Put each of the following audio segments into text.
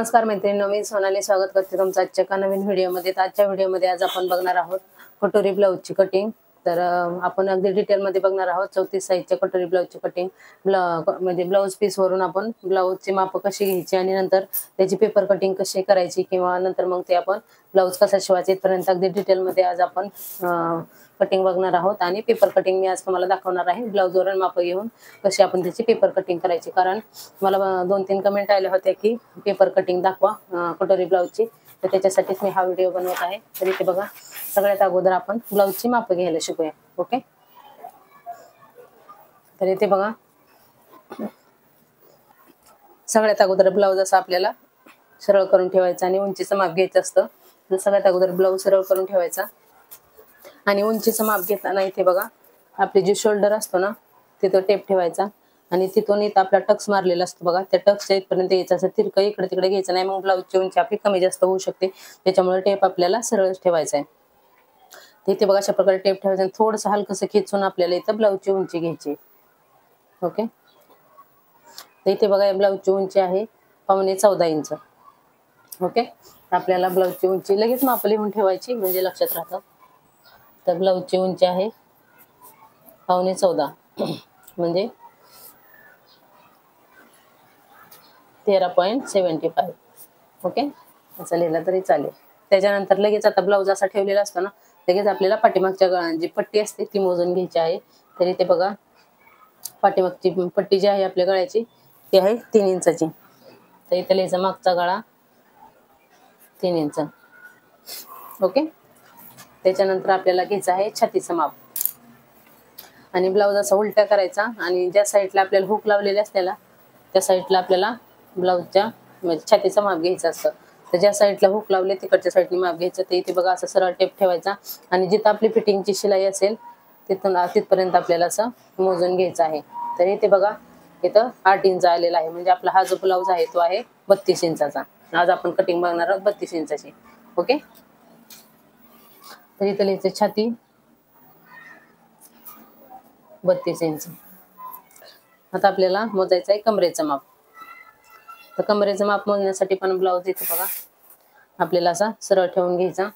नमस्कार मैत्रिणींनो, मी सोनाली स्वागत करते तुमचं आजच्या एका नवीन व्हिडिओमध्ये। आजच्या व्हिडिओमध्ये आज आपण बघणार आहोत कटोरी ब्लाउजची कटिंग। तर आपण अगदी डिटेलमध्ये बघणार आहोत 34 साइजच्या कटोरी ब्लाउजची कटिंग। म्हणजे ब्लाउज पीस वरून आपण ब्लाउजची माप कशी घ्यायची आणि नंतर त्याची पेपर कटिंग कशी करायची किंवा नंतर मग ते आपण ब्लाउज कसा शिवायचा इथपर्यंत अगदी डिटेलमध्ये आज आपण कटिंग बघणार आहोत। आणि पेपर कटिंग मी आज तुम्हाला दाखवणार आहे, ब्लाउज वरून माप घेऊन कशी आपण त्याची पेपर कटिंग करायची। कारण मला 2-3 कमेंट आले होते की पेपर कटिंग दाखवा कटोरी ब्लाउजची, तर त्याच्यासाठीच मी हा व्हिडिओ बनवत आहे। तर इथे बघा, सगळ्यात अगोदर आपण ब्लाउजची माप घ्यायला शिकूया। ओके, तर इथे बघा, सगळ्यात अगोदर ब्लाउज असा आपल्याला सरळ करून ठेवायचा आणि उंचीचं माप घ्यायचं असतं। तर सगळ्यात अगोदर ब्लाउज सरळ करून ठेवायचा आणि उंचीचं माप घेताना इथे बघा, आपली जी शोल्डर असतो ना तिथं टेप ठेवायचा आणि तिथून इथं आपला टक्स मारलेला असतो बघा, त्या टक्सच्या इथपर्यंत यायचं असं तिरकं इकडे तिकडे घ्यायचं नाही, मग ब्लाउजची उंची आपली कमी जास्त होऊ शकते। त्याच्यामुळे टेप आपल्याला सरळ ठेवायचा आहे। इथे बघा, अशा प्रकारे टेप ठेवायचा आणि थोडंसं हलकंसं खेचून आपल्याला इथं ब्लाउजची उंची घ्यायची। ओके, तर इथे बघा, या ब्लाउजची उंची आहे 14.25 इंच। ओके, आपल्याला ब्लाउजची उंची लगेच माप लिहून ठेवायची म्हणजे लक्षात राहतं। तर ब्लाउजची उंची आहे 14.25 म्हणजे 13.75। ओके, असं लिहिलं तरी चालेल। त्याच्यानंतर लगेच आता ब्लाउज असा ठेवलेला असतो ना, लगेच आपल्याला पाठीमागच्या जी पट्टी असते ती मोजून घ्यायची आहे। तर इथे बघा, पाठीमागची पट्टी जी आहे आपल्या गळ्याची ती आहे 3 इंचाची। तर इथे लिहायचा मागचा गळा 3 इंच। ओके, त्याच्यानंतर आपल्याला घ्यायचं आहे छातीचं माप आणि ब्लाउज असा उलटा करायचा आणि ज्या साईडला आपल्याला हुक लावलेले असलेला त्या साईडला आपल्याला ब्लाउजच्या म्हणजे छातीचं माप घ्यायचं असतं। तर ज्या साईडला हुक लावले तिकडच्या साईडने माप घ्यायचं। तर इथे बघा, असं सरळ टेप ठेवायचा आणि जिथं आपली फिटिंगची शिलाई असेल तिथपर्यंत आपल्याला असं मोजून घ्यायचं आहे। तर इथे बघा, इथं 8 इंच आलेला आहे, म्हणजे आपला हा जो ब्लाउज आहे तो आहे 32 इंचाचा। आज आपण कटिंग बघणार आहोत 32 इंचाची। ओके, तर इथं लिहायचं छाती 32 इंच। आता आपल्याला मोजायचं आहे कमरेचं माप। तर कमरेचं माप मोजण्यासाठी पण ब्लाउज इथे बघा आपल्याला असा सरळ ठेवून घ्यायचा।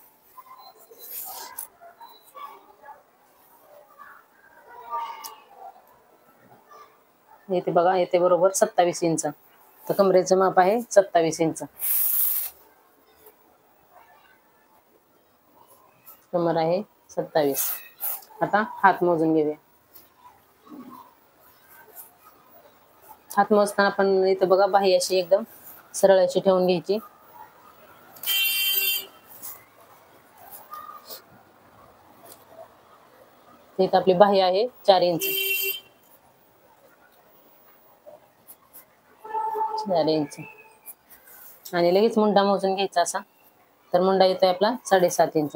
इथे बघा, येते बरोबर 27 इंच। तर कमरेचं माप आहे 27 इंच। कमर आहे 27। आता हात मोजून घेऊया। हात मोजताना आपण इथे बघा, बाही अशी एकदम सरळ अशी ठेवून घ्यायची। इथे आपली बाही आहे 4 इंच। 4 इंच आणि लगेच मुंडा मोजून घ्यायचा असा। तर मुंडा येतोय आपला 7.5 इंच।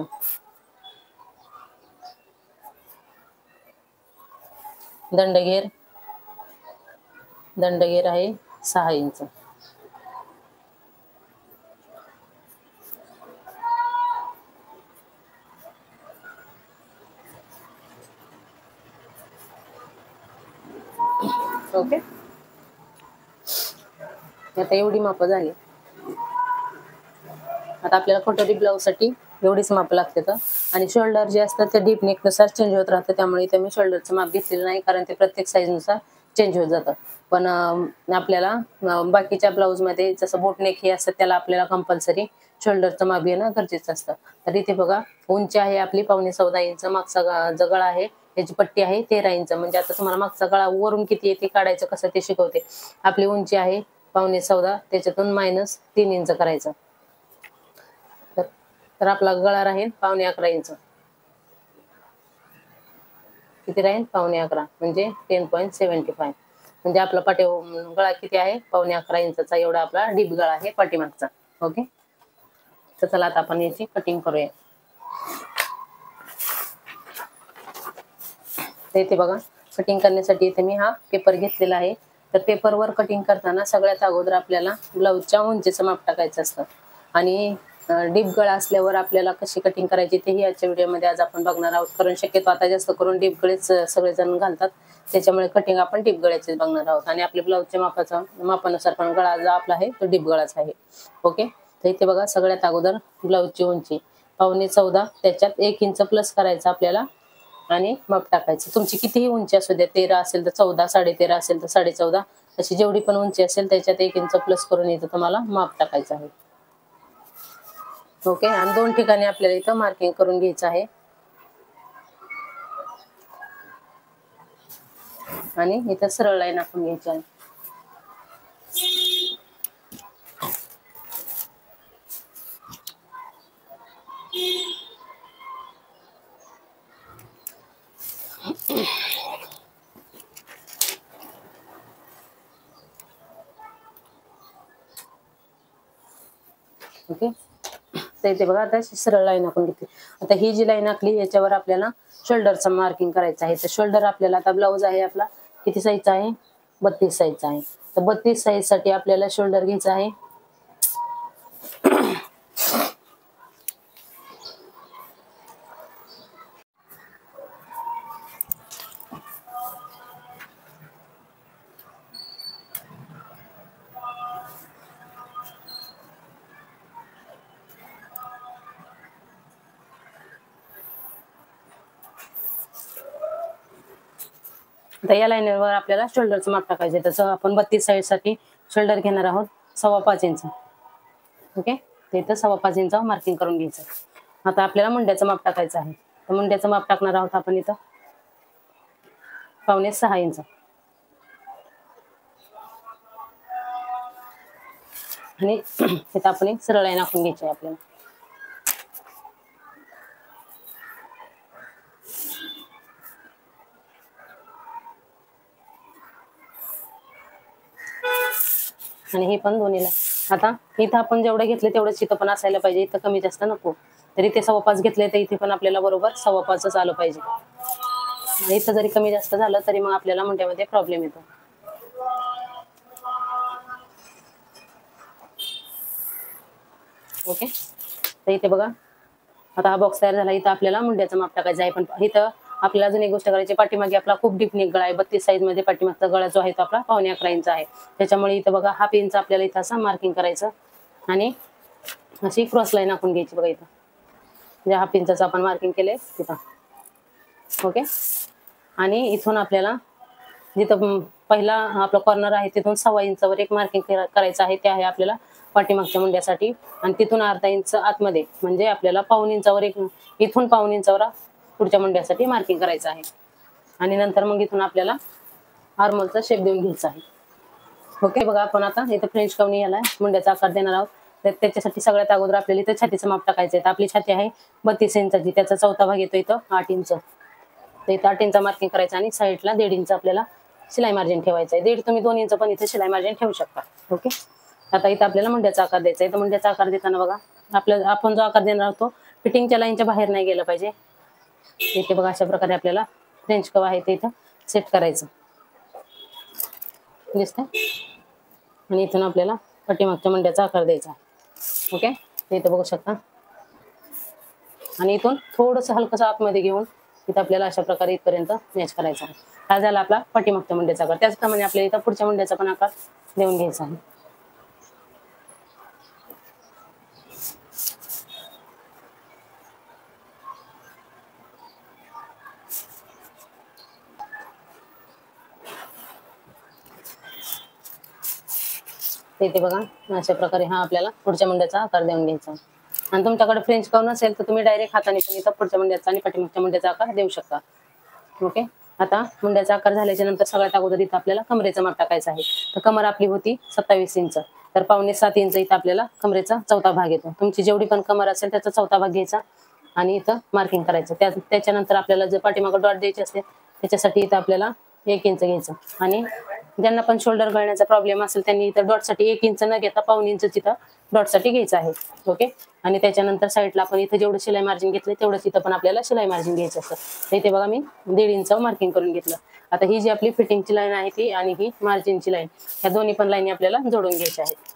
दंडगेर आहे 6 इंच। ओके, आता एवढी माप झाली। आता आपल्याला कटोरी ब्लाउज साठी एवढीच माप लागते। आणि शोल्डर जे असतात ते डीप नेक नुसार चेंज होत राहतं, त्यामुळे इथे मी शोल्डरचं माप घेतलेलं नाही, कारण ते प्रत्येक साईज नुसार चेंज होत जातं। पण आपल्याला बाकीच्या ब्लाउज मध्ये जसं बोट नेक हे असतं त्याला आपल्याला कंपल्सरी शोल्डरचं माप घेणं गरजेचं असतं। तर इथे बघा, उंची आहे आपली 14.25 इंच। मागचा जो गळा आहे त्याची पट्टी आहे 13 इंच। म्हणजे आता तुम्हाला मागचा गळा वरून किती येते काढायचं कसं ते शिकवते। आपली उंची आहे 14.25, त्याच्यातून -3 इंच करायचं। तर आपला गळा राहील 11.25 इंच। किती राहील? 11.25 म्हणजे 10.75। म्हणजे आपला गळा किती आहे? 11.25 इंचाचा एवढा आपला डीप गळा आहे पाठीमागचा। ओके, तर चला आता आपण याची कटिंग करूया। तर इथे बघा, कटिंग करण्यासाठी इथे मी हा पेपर घेतलेला आहे। तर पेपरवर कटिंग करताना सगळ्यात अगोदर आपल्याला ब्लाउजच्या उंचीचं माप टाकायचं असतं आणि डीप गळा असल्यावर आपल्याला कशी कटिंग करायची तेही आजच्या व्हिडिओमध्ये आज आपण बघणार आहोत. कारण शक्यतो आता जास्त करून डीप गळेच सगळेजण घालतात, त्याच्यामुळे कटिंग आपण डीप गळ्याचेच बघणार आहोत. आणि आपल्या ब्लाऊजच्या मापानुसार पण गळा जो आपला आहे तो डीप गळाच आहे. ओके, तर इथे बघा सगळ्यात अगोदर ब्लाऊजची उंची 14.25, त्याच्यात 1 इंच प्लस करायचं आपल्याला आणि माप टाकायचं. तुमची कितीही उंची असू द्या, 13 असेल तर 14, 13.5 असेल तर 14.5, अशी जेवढी पण उंची असेल त्याच्यात 1 इंच प्लस करून इथं तुम्हाला माप टाकायचं आहे. ओके, आणि 2 ठिकाणी आपल्याला इथं मार्किंग करून घ्यायचं आहे. आणि इथं सरळ लाईन आखून घ्यायची आहे. ओके, तर इथे बघा आता सरळ लाईन आखून घेतली. आता ही जी लाईन आखली याच्यावर आपल्याला शोल्डरचं मार्किंग करायचं आहे. तर शोल्डर आपल्याला आता ब्लाऊज आहे आपला किती साईजचा आहे, 32 साईजचा आहे. तर 32 साईज साठी आपल्याला शोल्डर घ्यायचा आहे तर या लाईनवर आपल्याला शोल्डरचं माप टाकायचं आहे. तसं आपण 32 साईज साठी शोल्डर घेणार आहोत 5.25 इंच. ओके, तर इथं 5.25 इंच मार्किंग करून घ्यायचं. आता आपल्याला मुंड्याचं माप टाकायचं आहे. तर मुंड्याचं माप टाकणार आहोत आपण इथं 5.6 इंच. आणि इथं आपण एक सरळ लाईन आखून घ्यायची आहे आपल्याला. आणि हे पण दोन्हीला. आता इथं आपण जेवढं घेतले तेवढंच इथं पण असायला पाहिजे, इथं कमी जास्त नको. तर इथे 5.25 घेतले तर इथे पण आपल्याला बरोबर 5.25च आलं पाहिजे. इथं जरी कमी जास्त झालं तरी मग आपल्याला मुंड्यामध्ये प्रॉब्लेम येतो. ओके, तर इथे बघा आता हा बॉक्स तयार झाला. इथं आपल्याला मुंड्याचं माप टाकायचं आहे. पण इथं आपल्याला अजून एक गोष्ट करायची, पाठीमागे आपला खूप डीप नेक गळा आहे. 32 साईज मध्ये पाठीमागचा गळा जो आहे तो आपला 11.25 इंच आहे. त्याच्यामुळे इथं बघा 1/2 इंच आपल्याला इथं असं मार्किंग करायचं आणि अशी क्रॉस लाईन आखून घ्यायची बघा इथं, जे 1/2 इंचाचं आपण मार्किंग केलंय तिथं. ओके, आणि इथून आपल्याला जिथं पहिला आपला कॉर्नर आहे तिथून 1.25 इंचावर एक मार्किंग करायचं आहे. ते आहे आपल्याला पाठीमागच्या मुंड्यासाठी. आणि तिथून अर्धा इंच आतमध्ये म्हणजे आपल्याला 1/4 इंचावर इथून 1/4 इंचावर पुढच्या मुंड्यासाठी मार्किंग करायचं आहे. आणि नंतर मग इथून आपल्याला आर्मोलचा शेप देऊन घ्यायचा आहे. ओके, बघा आपण आता इथं फ्रेंच कवनी याला मुंड्याचा आकार देणार आहोत. तर त्याच्यासाठी सगळ्यात अगोदर आपल्याला इथं छातीचं माप टाकायचं आहे. तर आपली छाती आहे 32 इंचाची, त्याचा चौथा भाग येतो इथं 8 इंच. तर इथं 8 इंच मार्किंग करायचं आणि साईडला 1.5 इंच आपल्याला शिलाई मार्जिन ठेवायचं आहे. 1.5 तुम्ही 2 इंच पण इथे शिलाई मार्जिन ठेवू शकता. ओके, आता इथं आपल्याला मुंड्याचा आकार द्यायचा आहे. तर मुंड्याचा आकार देताना बघा आपण जो आकार देणार आहोत तो फिटिंगच्या लाईनच्या बाहेर नाही गेला पाहिजे. इथे बघा अशा प्रकारे आपल्याला फ्रेंच कव आहे ते इथं सेट करायचं दिसतंय. आणि इथून आपल्याला पाठीमागच्या मुंड्याचा आकार द्यायचा. ओके, ते इथं बघू शकता. आणि इथून थोडंसं हलकंसं आतमध्ये घेऊन इथं आपल्याला अशा प्रकारे इथपर्यंत मॅच करायचा आहे. हा झाला आपला पाठीमागच्या मुंड्याचा आकार. त्याचप्रमाणे आपल्याला इथं पुढच्या मुंड्याचा पण आकार देऊन घ्यायचा आहे. इथे बघा अशा प्रकारे हा आपल्याला पुढच्या मुंड्याचा आकार देऊन घ्यायचा. आणि तुमच्याकडे फ्रेंच कर्व नसेल तर तुम्ही डायरेक्ट हाताने पण इथं पुढच्या मुंड्याचा आणि पाठीमागच्या मुंड्याचा आकार देऊ शकता. ओके, आता मुंड्याचा आकार झाल्याच्या नंतर सगळ्यात अगोदर इथं आपल्याला कमरेचं माप टाकायचं आहे. तर कमर आपली होती 27 इंच, तर 5.7 इंच इथं आपल्याला कमरेचा चौथा भाग येतो. तुमची जेवढी पण कमर असेल त्याचा चौथा भाग घ्यायचा आणि इथं मार्किंग करायचं. त्याच्यानंतर आपल्याला जर पाठीमागं डॉट द्यायची असते त्याच्यासाठी इथं आपल्याला 1 इंच घ्यायचं. आणि ज्यांना पण शोल्डर गळण्याचा प्रॉब्लेम असेल त्यांनी इथं डॉटसाठी 1 इंच न घेता 1/4 इंच इथं डॉटसाठी घ्यायचं आहे. ओके, आणि त्याच्यानंतर साईडला आपण इथं जेवढं शिलाई मार्जिन घेतलं तेवढंच इथं पण आपल्याला शिलाई मार्जिन घ्यायचं असतं. तर इथे बघा मी 1.5 इंच मार्किंग करून घेतलं. आता ही जी आपली फिटिंगची लाईन आहे ती आणि ही मार्जिनची लाईन, ह्या दोन्ही पण लाईनी आपल्याला जोडून घ्यायच्या आहेत.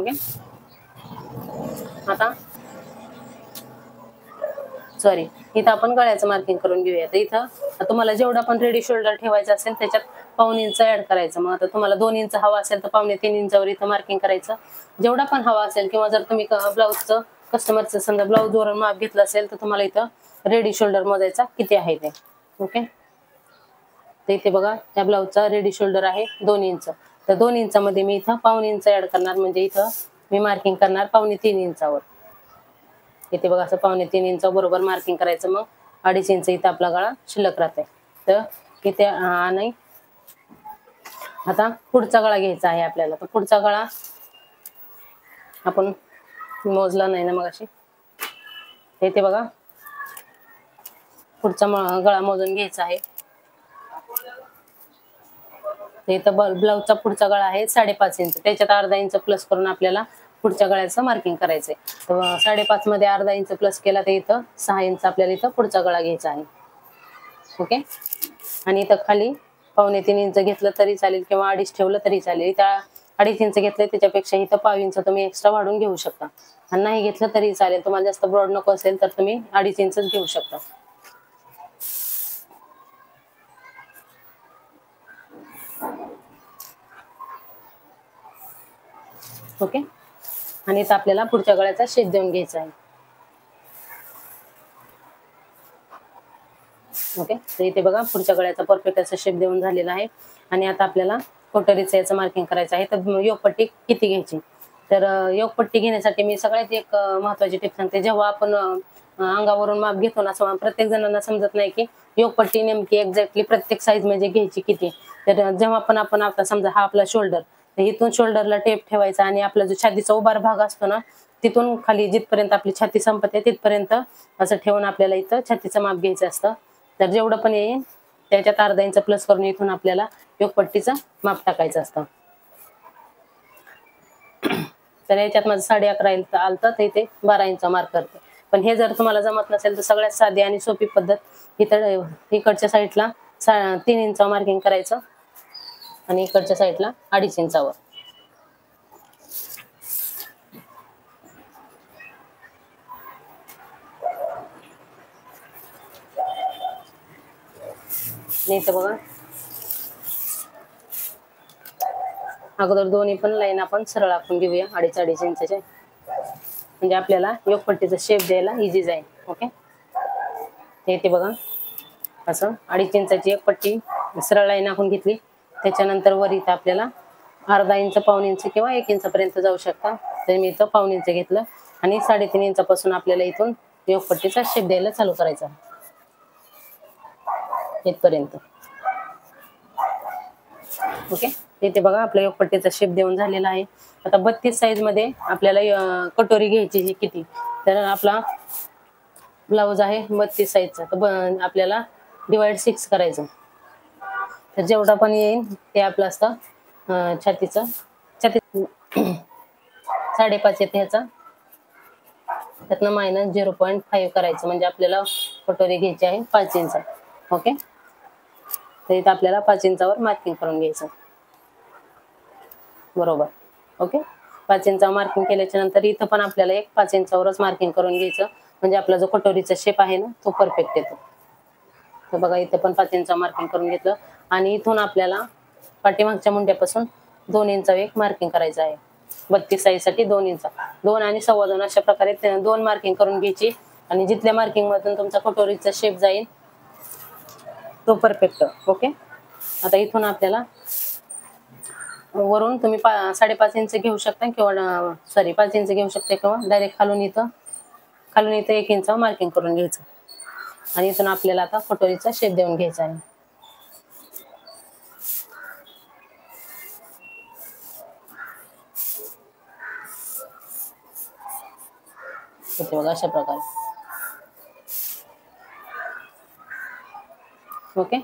ओके. आता सॉरी, इथं आपण गळ्याचं मार्किंग करून घेऊया. तर इथं तुम्हाला जेवढा पण रेडी शोल्डर ठेवायचा असेल त्याच्यात पाऊण इंच ऍड करायचं. मग आता तुम्हाला 2 इंच हवा असेल तर 2.25 इंचावर इथं मार्किंग करायचं. जेवढा पण हवा असेल, किंवा जर तुम्ही ब्लाऊजचं कस्टमरचं समजा ब्लाऊज वरून माप घेतलं असेल तर तुम्हाला इथं रेडी शोल्डर मोजायचा किती आहे ते. ओके. तर इथे बघा त्या ब्लाऊजचा रेडी शोल्डर आहे 2 इंच. तर 2 इंचामध्ये मी इथं पाऊण इंच ऍड करणार, म्हणजे इथं मी मार्किंग करणार 2.25 इंचावर. इथे बघा असं 2.25 इंच बरोबर मार्किंग करायचं. मग 2.5 इंच इथं आपला गळा शिल्लक राहते. तर इथे नाही, आता पुढचा गळा घ्यायचा आहे आपल्याला. तर पुढचा गळा आपण मोजला नाही ना मग अशी. इथे बघा पुढचा गळा मोजून घ्यायचा आहे. इथं ब्लाऊजचा पुढचा गळा आहे 5.5 इंच. त्याच्यात अर्धा इंच प्लस करून आपल्याला पुढच्या गळ्याचं मार्किंग करायचंय. तर 5.5 मध्ये अर्धा इंच प्लस केला तर इथं 6 इंच आपल्याला इथं पुढचा गळा घ्यायचा आहे. ओके. आणि इथं खाली 2.25 इंच घेतलं तरी चालेल, किंवा 2.5 ठेवलं तरी चालेल. इथं 2.5 इंच घेतलं त्याच्यापेक्षा इथं 1/2 इंच तुम्ही एक्स्ट्रा वाढून घेऊ शकता. आणि नाही घेतलं तरी चालेल, तुम्हाला जास्त ब्रॉड नको असेल तर तुम्ही 2.5 इंचच घेऊ शकता. ओके. आणि इथं आपल्याला पुढच्या गळ्याचा शेप देऊन घ्यायचा आहे. ओके. तर इथे बघा पुढच्या गळ्याचा परफेक्ट असा शेप देऊन झालेला आहे. आणि आता आपल्याला कोटरीचं याचं मार्किंग करायचं आहे. तर योगपट्टी किती घ्यायची, तर योगपट्टी घेण्यासाठी मी सगळ्यात एक महत्वाची टिप सांगते. जेव्हा आपण अंगावरून माप घेतो ना, प्रत्येक जणांना समजत नाही की योगपट्टी नेमकी एक्झॅक्टली प्रत्येक साईज म्हणजे घ्यायची किती. तर जेव्हा पण आपण आता समजा हा आपला शोल्डर, तर इथून शोल्डरला टेप ठेवायचा आणि आपला जो छातीचा उभार भाग असतो ना, तिथून खाली जिथपर्यंत आपली छाती संपते तिथपर्यंत असं ठेवून आपल्याला इथं छातीचं माप घ्यायचं असतं. तर जेवढं पण येईल त्याच्यात अर्धा इंच प्लस करून इथून आपल्याला योगपट्टीचं माप टाकायचं असतं. तर याच्यात माझं 11.5 इंच आलं तर इथे 12 इंच मार्क करते. पण हे जर तुम्हाला जमत नसेल तर सगळ्यात साधी आणि सोपी पद्धत, इथं इकडच्या साईडला 3 इंच मार्किंग करायचं आणि इकडच्या साईडला 2.5 इंचावर. इथं बघा अगोदर दोन्ही पण लाईन आपण सरळ आखून घेऊया 2.5 इंचचे, म्हणजे आपल्याला योगपट्टीचा शेप द्यायला इझी जाईल. ओके. इथे बघा असं 2.5 इंचाची एक पट्टी सरळ लाईन आखून घेतली. त्याच्यानंतर वर इथं आपल्याला अर्धा इंच, पाऊण इंच किंवा 1 इंच पर्यंत जाऊ शकता. तर मी इथं पाऊण इंच घेतलं आणि 3.5 इंचापासून आपल्याला इथून योगपट्टीचा शेप द्यायला चालू करायचा इथपर्यंत. ओके. इथे बघा आपल्या योगपट्टीचा शेप देऊन झालेला आहे. आता 32 साईज मध्ये आपल्याला कटोरी घ्यायची किती, तर आपला ब्लाऊज आहे 32 साईजचा. तर आपल्याला डिवाइड 6 करायचं. तर जेवढा पण येईल ते आपलं असतं छातीचं. छाती 5.5 येते ह्याचा, त्यातनं मायनस 0.5 करायचं, म्हणजे आपल्याला कटोरी घ्यायची आहे 5 इंच. ओके. तर इथं आपल्याला 5 इंचावर मार्किंग करून घ्यायचं बरोबर. ओके. 5 इंचावर मार्किंग केल्याच्या नंतर इथं पण आपल्याला एक 5 इंचावरच मार्किंग करून घ्यायचं, म्हणजे आपला जो कटोरीचा शेप आहे ना तो परफेक्ट येतो. तर बघा इथं पण 5 इंच मार्किंग करून घेतलं आणि इथून आपल्याला पाठीमागच्या मुंड्यापासून 2 इंच एक मार्किंग करायचं आहे. 32 साईजसाठी 2 इंच, 2 आणि 2.25 अशा प्रकारे 2 मार्किंग करून घ्यायची. आणि जिथल्या मार्किंग मधून तुमचा कटोरीचा शेप जाईल तो परफेक्ट. ओके. आता इथून आपल्याला वरून तुम्ही 5.5 इंच घेऊ शकता, किंवा सॉरी 5 इंच घेऊ शकता, किंवा डायरेक्ट खालून इथं 1 इंच मार्किंग करून घ्यायचं. आणि इथून आपल्याला आता कटोरीचा शेप देऊन घ्यायचा आहे. इथे बघा अशा प्रकारे. ओके.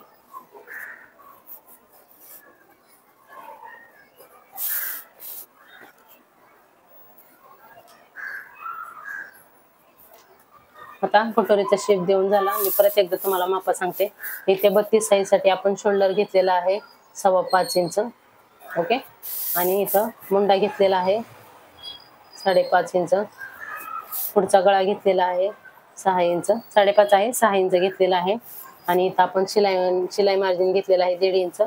आता कटोरीचा शेप देऊन झाला. मी परत एकदा तुम्हाला माप सांगते. इथे 32 साईज साठी आपण शोल्डर घेतलेला आहे 5.25 इंच. ओके. आणि इथं मुंडा घेतलेला आहे 5.5 इंच. पुढचा गळा घेतलेला आहे 6 इंच, 5.5 आहे, 6 इंच घेतलेला आहे. आणि इथं आपण शिलाई मार्जिन घेतलेला आहे 1.5 इंच.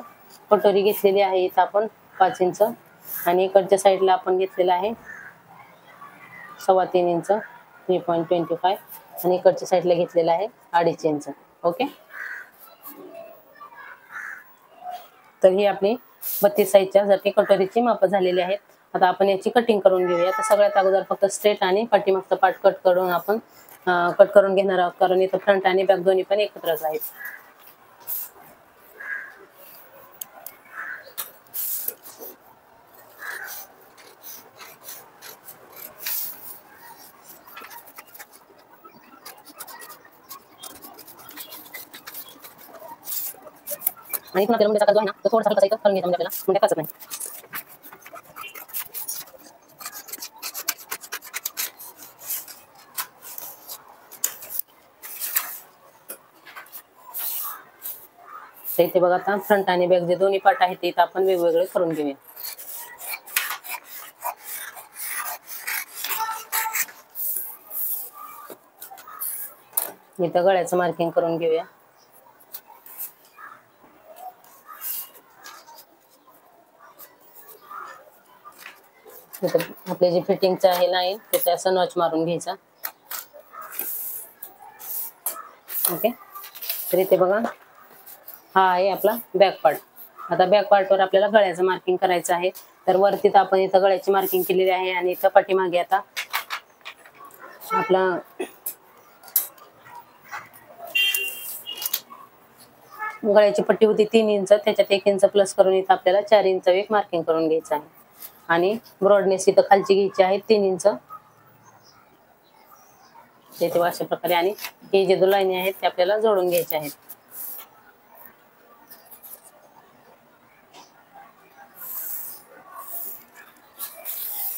कटोरी घेतलेली आहे इथं आपण 5 इंच. आणि इकडच्या साईडला आपण घेतलेला आहे 3.25 इंच 3.25. आणि इकडच्या साईडला घेतलेला आहे 2.5 इंच. ओके. तर ही आपली 32 साईजच्या साठी कटोरीची माप झालेली आहेत. आता आपण याची कटिंग करून घेऊया. तर सगळ्यात अगोदर फक्त स्ट्रेट आणि पाठीमागचा पार्ट कट करून आपण कट करून घेणार आहोत, कारण इथं फ्रंट आणि बॅक दोन्ही पण एकत्रच आहेत. आणि पुन्हा आपल्याला मुंड्याचा आकार जो आहे ना, तो थोडासा हलकासा इथं करून घ्यायचा, म्हणजे आपल्याला मुंड्या काचत नाही. तर इथे बघा, आता फ्रंट आणि बॅक जे दोन्ही पार्ट आहेत ते इथं आपण वेगवेगळे करून घेऊया. इथं गळ्याचं मार्किंग करून घेऊया. इथं आपले जे फिटिंगचं आहे लाईन तिथे असं नॉच मारून घ्यायचा. ओके. तर इथे बघा, हा आहे आपला बॅक पार्ट. आता बॅक पार्टवर आपल्याला गळ्याचं मार्किंग करायचं आहे. तर वरती तर आपण इथं गळ्याची मार्किंग केलेली आहे, आणि इथं पाठीमागे आता आपला गळ्याची पट्टी होती 3 इंच, त्याच्यात 1 इंच प्लस करून इथं आपल्याला 4 इंच एक मार्किंग करून घ्यायचं आहे. आणि ब्रॉडनेस इथं खालची घ्यायची आहे 3 इंच. इथे अशा प्रकारे, आणि हे जे 2 लाईनी आहेत ते आपल्याला जोडून घ्यायचे आहेत.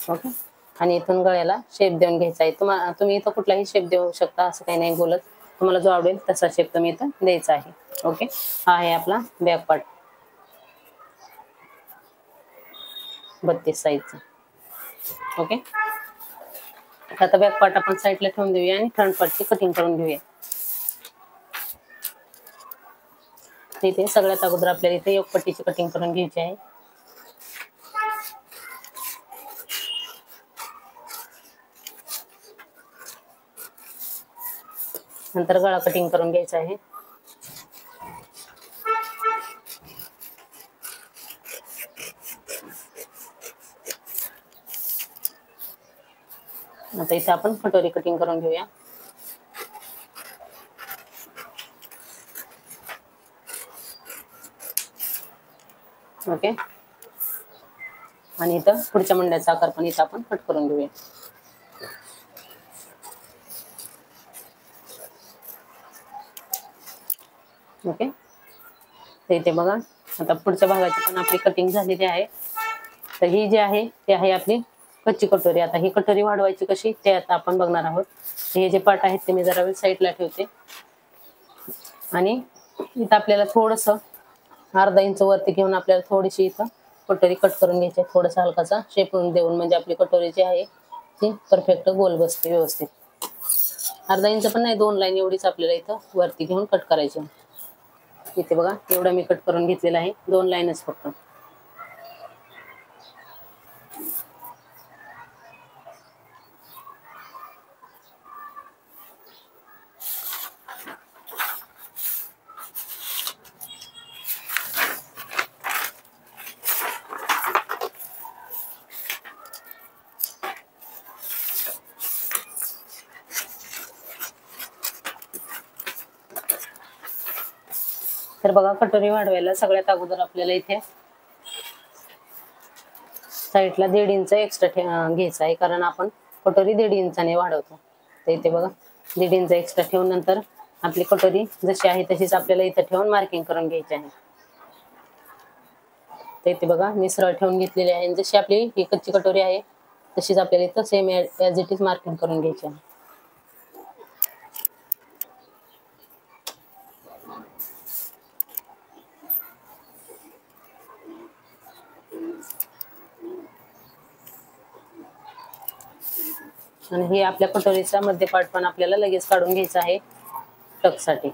ओके. आणि इथून गळ्याला शेप देऊन घ्यायचा आहे. तुम्ही इथं कुठलाही शेप देऊ शकता, असं काही नाही बोलत. तुम्हाला जो आवडेल तसा शेप तुम्ही इथं द्यायचा आहे. ओके. हा आहे आपला बॅक पार्ट 32 साईजचा. ओके. आता बॅक पार्ट आपण साईडला ठेवून देऊया आणि फ्रंट पार्टची कटिंग करून घेऊया. इथे सगळ्यात अगोदर आपल्याला इथे एक पट्टीची कटिंग करून घ्यायची आहे. नंतर गळा कटिंग करून घ्यायचा आहे. आता इथे आपण कटोरी कटिंग करून घेऊया. ओके. आणि इथं पुढच्या मुंड्याचा आकार पण इथं आपण कट करून घेऊया. ओके. तर इथे बघा, आता पुढच्या भागाची पण आपली कटिंग झालेली आहे. तर ही जी आहे ती आहे आपली कच्ची कटोरी. आता ही कटोरी वाढवायची कशी ते आता आपण बघणार आहोत. हे जे पार्ट आहेत ते मी जरा वेळ साईडला ठेवते. आणि इथं आपल्याला थोडंसं अर्धा इंच वरती घेऊन आपल्याला थोडीशी इथं कटोरी कट करून घ्यायची आहे. थोडासा हलकासा शेप देऊन, म्हणजे आपली कटोरी जी आहे ती परफेक्ट गोल बसते व्यवस्थित. अर्धा इंच पण नाही, 2 लाईन एवढीच आपल्याला इथं वरती घेऊन कट करायची. इथे बघा, एवढा मी कट करून घेतलेला आहे, 2 लाईनच फक्त. तर बघा, कटोरी वाढवायला सगळ्यात अगोदर आपल्याला इथे साईडला 1.5 इंच एक्स्ट्रा घ्यायचा आहे, कारण आपण कटोरी 1.5 इंचाने वाढवतो. तर इथे बघा, 1.5 इंच एक्स्ट्रा ठेवून नंतर आपली कटोरी जशी आहे तशीच आपल्याला इथं ठेवून मार्किंग करून घ्यायची आहे. तर इथे बघा, मी सरळ ठेवून घेतलेली आहे. जशी आपली ही कच्ची कटोरी आहे तशीच आपल्याला इथं same as it is marking करून घ्यायची आहे. आणि हे आपल्या कटोरीचा मध्य पार्ट पण आपल्याला लगेच काढून घ्यायचा आहे टक्ससाठी.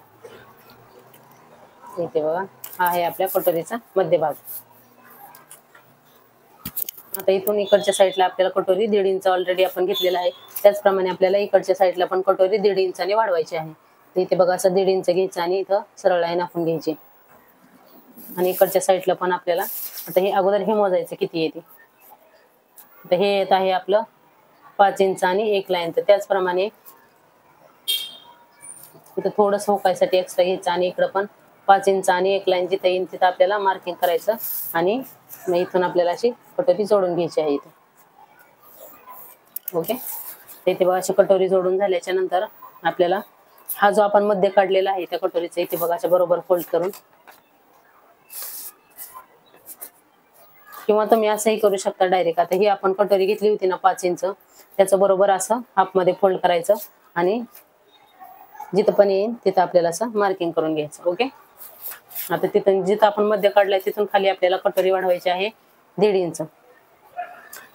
इथे बघा, हा आहे आपल्या कटोरीचा मध्यभाग. आता इथून इकडच्या साईडला आपल्याला कटोरी 1.5 इंच ऑलरेडी आपण घेतलेला आहे. त्याचप्रमाणे आपल्याला इकडच्या साईडला पण कटोरी 1.5 इंचाने वाढवायची आहे. तर इथे बघा असं 1.5 इंच घ्यायचं आणि इथं सरळ लाईन आखून घ्यायची. आणि इकडच्या साईडला पण आपल्याला आता हे अगोदर हे मोजायचं किती येते. तर हे येत आहे आपलं 5 इंच आणि 1 लाईन. तर त्याचप्रमाणे इथं थोडंसं होकायसाठी एक्स्ट्रा घ्यायचं आणि इकडं पण 5 इंच आणि 1 लाईन जिथं येईल तिथं आपल्याला मार्किंग करायचं आणि मग इथून आपल्याला अशी कटोरी जोडून घ्यायची आहे इथे. ओके, इथे बघा अशी कटोरी जोडून झाल्याच्या नंतर आपल्याला हा जो आपण मध्य काढलेला आहे त्या कटोरीचा इथे बघा अशा बरोबर फोल्ड करून, किंवा तुम्ही असंही करू शकता डायरेक्ट. आता ही आपण कटोरी घेतली होती ना 5 इंच, त्याचं बरोबर असं हाफ मध्ये फोल्ड करायचं आणि जिथं पण येईल तिथं आपल्याला असं मार्किंग करून घ्यायचं. ओके, आता तिथून जिथं आपण मध्य काढलाय तिथून खाली आपल्याला कटोरी वाढवायची आहे 1.5 इंच.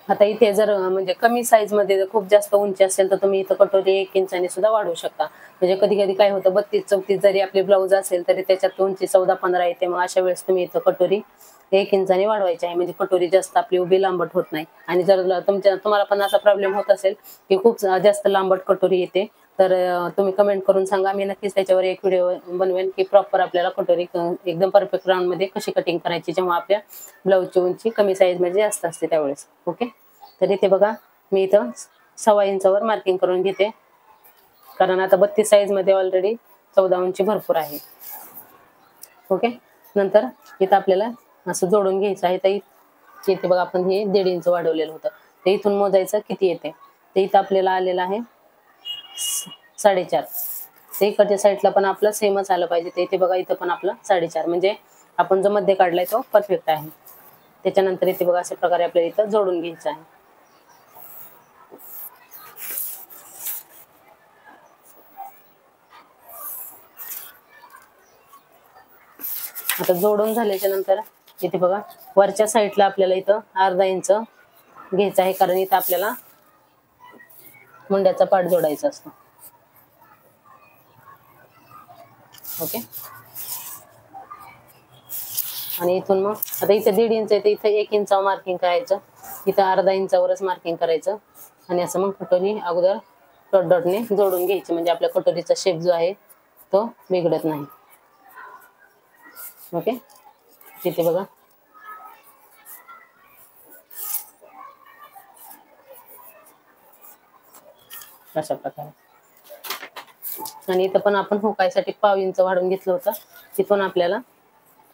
आता इथे जर म्हणजे कमी साईज मध्ये खूप जास्त उंची असेल तर तुम्ही इथं कटोरी 1 इंचाने सुद्धा वाढवू शकता. म्हणजे कधी कधी काय होतं 32-34 जरी आपली ब्लाऊज असेल तरी त्याच्यात उंची 14-15 येते. मग अशा वेळेस तुम्ही इथं कटोरी 1 इंचाने वाढवायची आहे, म्हणजे कटोरी जास्त आपली उभी लांबट होत नाही. आणि जर तुम्हाला पण असा प्रॉब्लेम होत असेल की खूप जास्त लांबट कटोरी येते तर तुम्ही कमेंट करून सांगा. मी नक्कीच त्याच्यावर एक व्हिडिओ बनवेन की प्रॉपर आपल्याला कटोरी एकदम परफेक्ट राऊंड मध्ये कशी कटिंग करायची जेव्हा आपल्या ब्लाऊजची उंची कमी साईज मध्ये जास्त असते त्यावेळेस. ओके, तर इथे बघा मी इथं 1.25 इंचावर मार्किंग करून घेते, कारण आता 32 साईज मध्ये ऑलरेडी 14 उंची भरपूर आहे. ओके, नंतर इथं आपल्याला असं जोडून घ्यायचं आहे. तर इथे बघा आपण हे 1.5 इंच वाढवलेलं होतं, ते इथून मोजायचं किती येते. ते इथं आपल्याला आलेलं आहे 4.5. ते इकडच्या साईडला पण आपलं सेमच आलं पाहिजे. ते इथे बघा इथं पण आपलं 4.5, म्हणजे आपण जो मध्ये काढलाय तो परफेक्ट आहे. त्याच्यानंतर इथे बघा अशा प्रकारे आपल्याला इथं जोडून घ्यायचं आहे. आता जोडून झाल्याच्या नंतर इथे बघा वरच्या साईडला आपल्याला इथं 1/2 इंच घ्यायचं आहे, कारण इथं आपल्याला मुंड्याचा पार्ट जोडायचा असतो. ओके, आणि इथून मग आता इथे 1.5 इंच आहे तर इथे 1 इंचावर मार्किंग करायचं, इथं 1/2 इंचावरच मार्किंग करायचं आणि असं मग कटोरी अगोदर डॉट डॉटने जोडून घ्यायची, म्हणजे आपल्या कटोरीचा शेप जो आहे तो बिघडत नाही. ओके, तिथे बघा अशा प्रकारे. आणि इथं पण आपण हुकायसाठी 1/2 इंच वाढवून घेतलं होतं, तिथून आपल्याला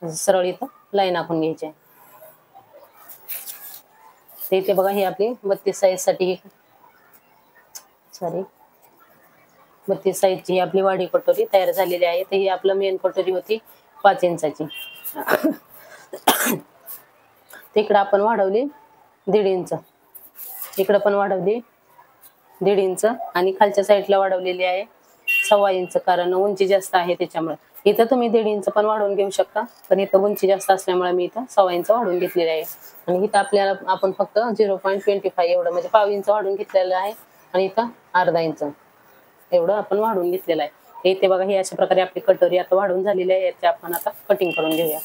सरळ इथं लाईन आखून घ्यायची आहे. ते इथे बघा ही आपली 32 साईज साठी 32 साईजची आपली वाढी कटोरी तयार झालेली आहे. तर ही आपलं मेन कटोरी होती 5 इंचाची. तिकडं आपण वाढवली 1.5 इंच, इकडं पण वाढवली 1.5 इंच आणि खालच्या साईडला वाढवलेली आहे 1.25 इंच, कारण उंची जास्त आहे त्याच्यामुळे. इथं तुम्ही 1.5 इंच पण वाढवून घेऊ शकता, पण इथं उंची जास्त असल्यामुळे मी इथं 1.25 इंच वाढवून घेतलेली आहे. आणि इथं आपल्याला आपण फक्त 0.25 एवढं म्हणजे 1/2 इंच वाढवून घेतलेलं आहे आणि इथं 1/2 इंच एवढं आपण वाढवून घेतलेलं आहे. इथे बघा ही अशा प्रकारे आपली कटोरी आता वाढवून झालेली आहे. याची आपण आता कटिंग करून घेऊया.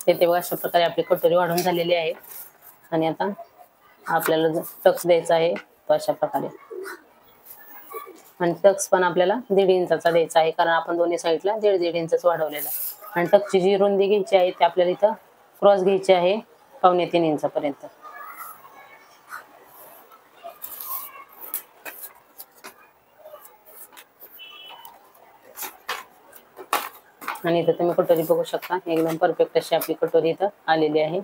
इथे बघा अशा प्रकारे आपली कटोरी वाढवून झालेली आहे. आणि आता आपल्याला जो टक्स द्यायचा आहे तो अशा प्रकारे, आणि टक्स पण आपल्याला 1.5 इंचाचा द्यायचा आहे, कारण आपण दोन्ही साईडला 1.5 इंचच वाढवलेला आहे. आणि टक्सची जी रुंदी घ्यायची आहे ती आपल्याला इथं क्रॉस घ्यायची आहे 2.25 इंचापर्यंत. आणि इथं तुम्ही कटोरी बघू शकता, एकदम परफेक्ट अशी आपली कटोरी इथं आलेली आहे.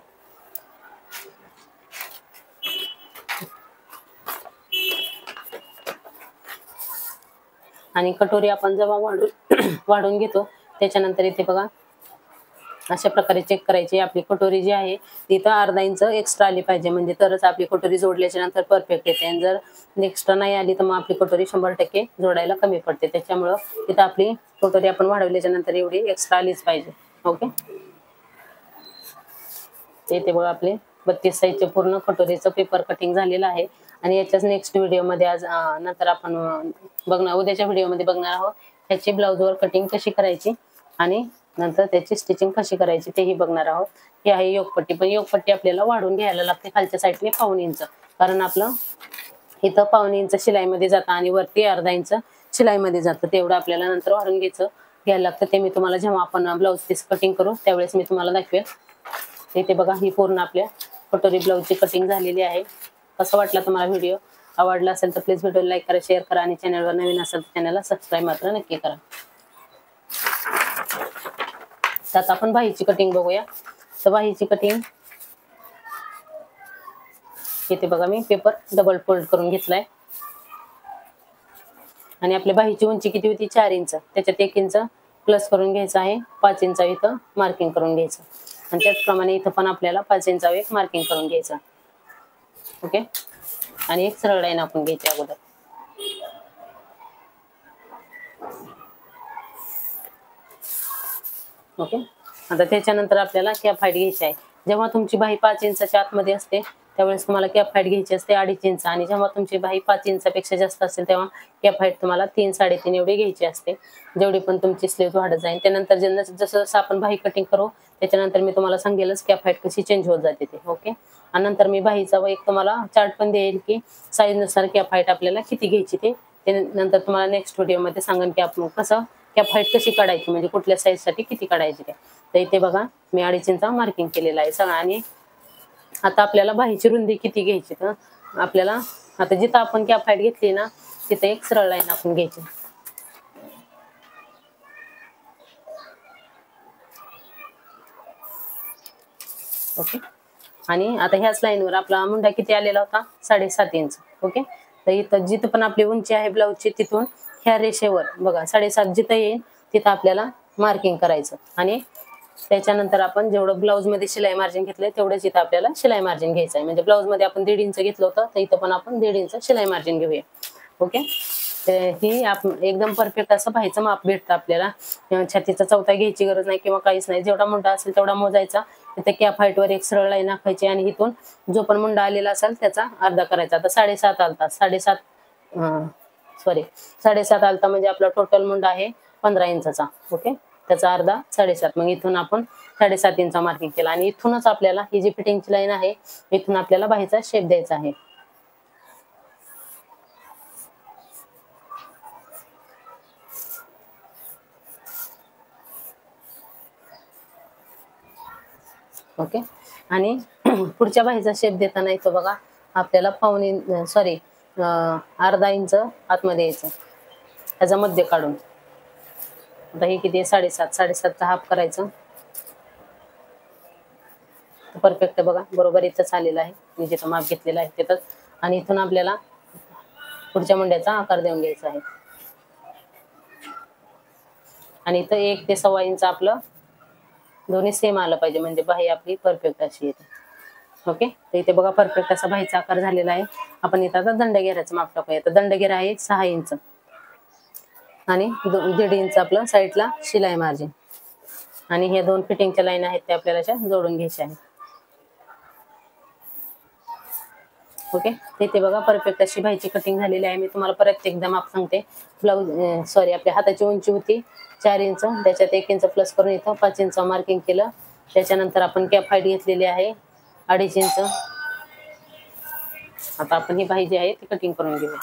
आणि कटोरी आपण जेव्हा वाढून वाढून घेतो त्याच्यानंतर इथे बघा अशा प्रकारे चेक करायची. आपली कटोरी जी आहे तिथं अर्धा इंच एक्स्ट्रा आली पाहिजे, म्हणजे तरच आपली कटोरी जोडल्याच्या नंतर परफेक्ट येते. आणि जर एक्स्ट्रा नाही आली तर मग आपली कटोरी 100% जोडायला कमी पडते. त्याच्यामुळं तिथं आपली कटोरी आपण वाढवल्याच्या नंतर एवढी एक्स्ट्रा आलीच पाहिजे. ओके, इथे बघा आपले 32 साईजचे पूर्ण कटोरीचं पेपर कटिंग झालेलं आहे. आणि याच्याच नेक्स्ट व्हिडिओमध्ये आज नंतर आपण उद्याच्या व्हिडिओमध्ये बघणार आहोत ह्याची ब्लाऊजवर कटिंग कशी करायची आणि नंतर त्याची स्टिचिंग कशी करायची तेही बघणार आहोत. ही आहे योगपट्टी, पण योगपट्टी आपल्याला वाढून घ्यायला लागते खालच्या साईडने पाऊण इंच, कारण आपलं इथं पाऊण इंच शिलाईमध्ये जातं आणि वरती अर्धा इंच शिलाईमध्ये जातं. तेवढं आपल्याला नंतर वाढून घ्यायला लागतं. ते मी तुम्हाला जेव्हा आपण ब्लाऊज पीस कटिंग करू त्यावेळेस मी तुम्हाला दाखवेल. इथे बघा ही पूर्ण आपल्या कटोरी ब्लाऊजची कटिंग झालेली आहे. कसं वाटला तुम्हाला व्हिडिओ? आवडला असेल तर प्लीज व्हिडिओ लाईक करा, शेअर करा आणि चॅनलवर नवीन असेल तर चॅनलला सबस्क्राईब मात्र नक्की करा. त्यात आपण बाहीची कटिंग बघूया. तर बाहीची कटिंग इथे बघा मी पेपर डबल फोल्ड करून घेतलाय आणि आपल्या बाहीची उंची किती होती? 4 इंच. त्याच्यात 1 इंच प्लस करून घ्यायचं आहे. 5 इंच इथं मार्किंग करून घ्यायचं आणि त्याचप्रमाणे इथं पण आपल्याला 5 इंच एक मार्किंग करून घ्यायचं. ओके, आणि एक सरळ लाईन आपण घ्यायची अगोदर. ओके, आता त्याच्यानंतर आपल्याला कॅप हाईट घ्यायची आहे. जेव्हा तुमची बाही 5 इंचाच्या आतमध्ये असते त्यावेळेस तुम्हाला कॅप हाईट घ्यायची असते 2.5 इंच, आणि जेव्हा तुमची बाही 5 इंचापेक्षा जास्त असेल तेव्हा कॅप हाईट तुम्हाला 3-3.5 एवढी घ्यायची असते, जेवढी पण तुमची स्लीव्ह वाढत जाईल. त्यानंतर जसं जसं आपण बाही कटिंग करू त्याच्यानंतर मी तुम्हाला सांगेलच कॅप हाईट कशी चेंज होत जाते ते. ओके, आणि नंतर मी बाहीचा एक तुम्हाला चार्ट पण देईल की साईजनुसार कॅप हाईट आपल्याला किती घ्यायची ते नंतर तुम्हाला नेक्स्ट व्हिडिओमध्ये सांगेन की आपण कसं कॅप हाईट कशी काढायची, म्हणजे कुठल्या साईजसाठी किती काढायची ते. तर इथे बघा मी 2.5 इंच मार्किंग केलेलं आहे सगळं. आणि आता आपल्याला बाहीची रुंदी किती घ्यायची, तर आपल्याला आता जिथं आपण कॅप हाईट घेतली ना तिथे एक सरळ लाईन आपण घ्यायची. ओके, आणि आता ह्याच लाईनवर आपला मुंडा किती आलेला होता? 7.5 इंच. ओके, तर इथं जिथं पण आपली उंची आहे ब्लाऊजची तिथून ह्या रेषेवर बघा 7.5 जिथं येईल तिथं आपल्याला मार्किंग करायचं. आणि त्याच्यानंतर आपण जेवढं ब्लाऊज मध्ये शिलाई मार्जिन घेतलंय तेवढंच इथं आपल्याला शिलाई मार्जिन घ्यायचं आहे. म्हणजे ब्लाऊज मध्ये आपण 1.5 इंच घेतलं होतं तर इथं पण आपण 1.5 इंच शिलाई मार्जिन घेऊया. ओके, ही एकदम परफेक्ट असं बाहीचं माप भेटतं आपल्याला. छातीचा चौथा घ्यायची गरज नाही किंवा काहीच नाही. जेवढा मुंडा असेल तेवढा मोजायचा. इथे कॅप हाईट वर एक सरळ लाईन आखायची आणि इथून जो पण मुंडा आलेला असेल त्याचा अर्धा करायचा. आता 7.5 आलता, 7.5 आलता म्हणजे आपला टोटल मुंडा आहे 15 इंचाचा. ओके, त्याचा अर्धा 7.5. मग इथून आपण 7.5 इंच मार्किंग केला आणि इथूनच आपल्याला ही जी फिटिंगची लाईन आहे इथून आपल्याला बाहीचा शेप द्यायचा आहे. ओके, आणि पुढच्या बाहीचा शेप देताना इथं बघा आपल्याला अर्धा इंच आतमध्ये यायचं त्याचा मध्य काढून. आता हे किती आहे? 7.5चा हाफ करायचं. परफेक्ट बघा बरोबर इथंच आलेलं आहे, मी जिथं माप घेतलेलं आहे तिथंच. आणि इथून आपल्याला पुढच्या मुंड्याचा आकार देऊन घ्यायचा आहे. आणि इथं 1 ते 1.25 इंच आपलं दोन्ही सेम आलं पाहिजे, म्हणजे बाही आपली परफेक्ट अशी येते. ओके, तर इथे बघा परफेक्ट असा बाहीचा आकार झालेला आहे. आपण इथं आता दंडघेराचं माप टाकूया. तर दंडघेरा आहे 6 इंच आणि 1.5 इंच आपलं साईडला शिलाई मार्जिन. आणि हे 2 फिटिंगच्या लाईन आहेत ते आपल्याला जोडून घ्यायच्या आहेत. ओके, इथे बघा परफेक्ट अशी बाहीची कटिंग झालेली आहे. मी तुम्हाला परत एकदा माप सांगते. आपल्या हाताची उंची होती 4 इंच, त्याच्यात 1 इंच प्लस करून इथं 5 इंच मार्किंग केलं. त्याच्यानंतर आपण कॅप हाईट घेतलेली आहे 2.5 इंच. आता आपण ही बाही जी आहे ती कटिंग करून घेऊया.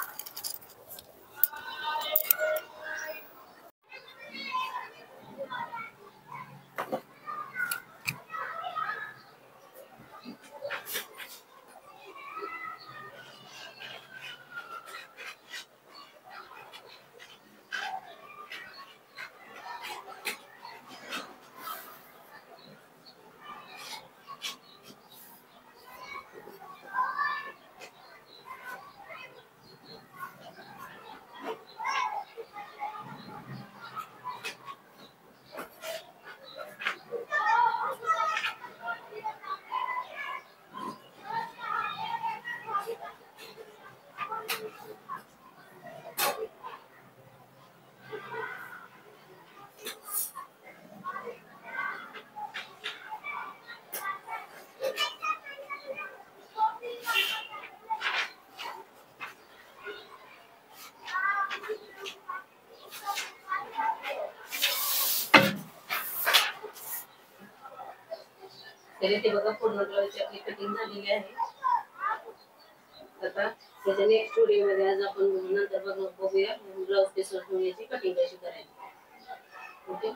तरी ते बघा पूर्ण ब्लाऊजची आपली कटिंग झालेली आहे. आता त्याच्या नेक्स्ट व्हिडिओमध्ये आज आपण नंतर बघूया ब्लाऊज पीस होण्याची कटिंग कशी करायची. ओके.